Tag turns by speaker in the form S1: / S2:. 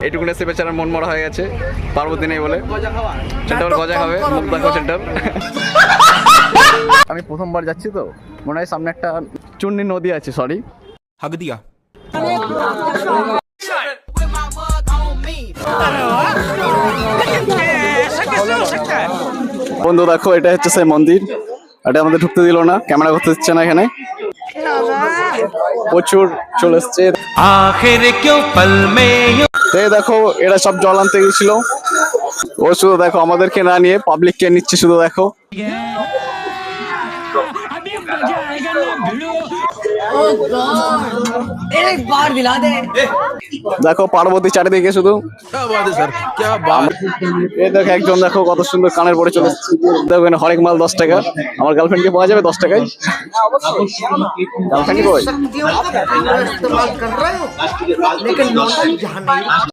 S1: এইটুকু এসে বেচারার মন মরা হয়ে গেছে, পার্বতী নেই বলে। সেন্টার গজা খাবে, মুখ দেখো সেন্টার। আমি প্রথমবার যাচ্ছি তো, মনে হয় সামনে একটা চুন্নি নদী আছে, সরি
S2: हक दिया।
S1: বন্ধু দেখো, এটা হচ্ছে সেই মন্দির। এটা আমাদের ঢুকতে দিল না, ক্যামেরা করতে দিচ্ছে না এখানে। প্রচুর চলে এসছে।
S2: आखिर क्यों पल में यूं
S1: এই দেখো, এরা সব জল আনতে গেছিল। ও শুধু দেখো আমাদেরকে না নিয়ে পাবলিককে নিচ্ছে, শুধু দেখো।
S3: एक बार दिला दे।
S1: দেখো পার্বতী চারিদিকে শুধু।
S2: क्या बात है सर, क्या बात।
S1: এই দেখো একজন, দেখো কত সুন্দর কানের পরে চলে এসছে। দেখো এখানে হরেক মাল 10 টাকা। আমার গার্লফ্রেন্ডকে পাওয়া যাবে 10 টাকায়। গার্লফ্রেন্ড কই?
S3: शक्तियों का पूरा इस्तेमाल कर रहे हो, लेकिन लौटा जहाँ नहीं